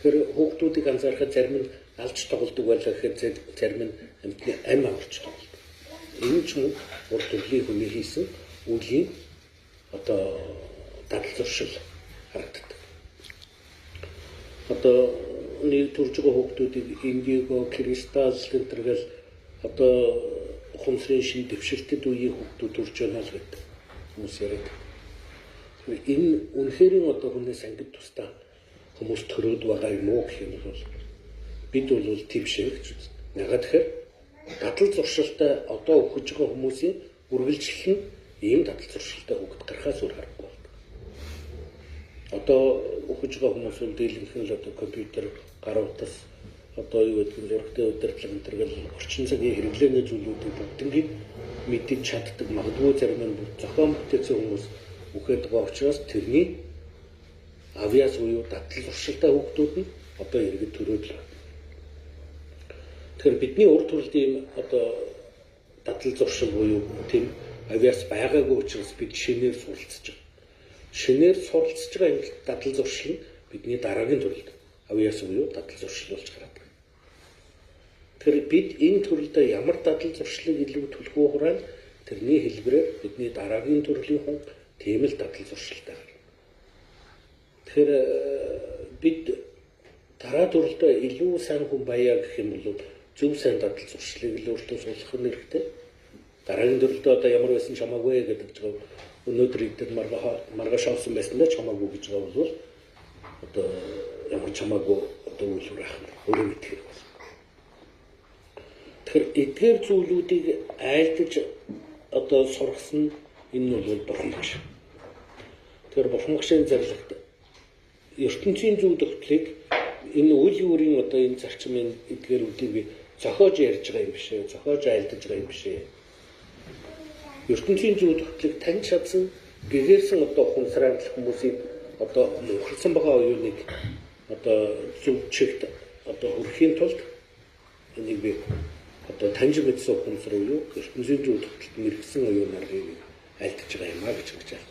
Тэгэхээр хүүхдүүдийг анзаарахад зарим нь алж тоглодог байлаа гэхэд зарим нь амьтны амь аварч тоглодог. Энэ ч мөн урд төрлийн хүний хийсэн үеийн одоо дадал зуршил харагддаг. Одоо нэг төрж байгаа хүүхдүүдийг индиго, кристалл гэнтэргээл одоо ухамсарын шин дэвшилтэд үеийн хүүхдүүд төрж байна л гэдэг хүмүүс яриад. Энэ үнэхээр одоо хүнээс ангид тусдаа хүмүүс төрөөд байгаа юм уу гэх юм бол бид бол тийм шиг гэж үздэг. Ягаад тэгэхээр дадал зуршилтай одоо өгч байгаа хүмүүсийн үргэлжлэл нь ийм дадал зуршилтай хүүхэд гарахаас өөр харахгүй байна. Одоо өгч байгаа хүмүүс бол дийлэнх нь л одоо компьютер гар утас одоо юу гэдэг нь зурагтай удирдлага энтергээл орчин цагийн хэрэглээний зүйлүүдийг бүгднийг мэдэж чаддаг. Магадгүй зарим нь зохион бүтээсэн хүмүүс үхээд байгаа учраас тэрний авиас буюу дадал зуршилтай хүүхдүүд нь одоо иргэд төрөөд л байна. Тэгэхээр бидний урд төрлийн одоо дадал зуршил буюу тийм авиас байгаагүй учраас бид шинээр суралцж байгаа. Шинээр суралцж байгаа энэ дадал зуршил нь бидний дараагийн төрөлд авиас буюу дадал зуршил болж гараад байна. Тэгэхээр бид энэ төрөлдөө ямар дадал зуршлыг илүү түлхүү хураана тэрний хэлбэрээр бидний дараагийн төрлийн хүн тийм л дадал зуршилтай байна. Тэгэхээр бид дараа төрөлдөө илүү сайн хүн баяа гэх юм бол зөв сайн дадал зуршлыг л өөртөө суулгах нь хэрэгтэй. Дараагийн төрөлдөө одоо ямар байсан чамаагүй гэдэг жоо өнөөдөр идэл маргааш авсан байсандаа чамаагүй гэж байгаа бол одоо ямар чамаагүй одоо үйлрэх өөрөө мэдэх хэрэг байна. Тэгэхээр эдгээр зүйлүүдийг айлдаж одоо сургасан энэ бол бурхан гэж. Тэгэхээр бурхан гişийн зарлагт ертөнцийн зөв төгтлийг энэ үйл өөрийн одоо энэ зарчмын эдгээрүүдийг би зохиож ярьж байгаа юм биш ээ, зохиож айлдаж байгаа юм биш ээ. ертөнцийн зөв төгтлийг таньж чадсан гэгээрсэн одоо ухамсартай хүмүүсийн одоо ухалсан байгаа оюуныг одоо зөв чигт одоо өрхийн тулд энийг би одоо таньж мэдсэн ухамсар юу ертөнцийн зөв төгтөлд мэрэгсэн оюунаар айлдаж байгаа юм а гэж хэлж байна.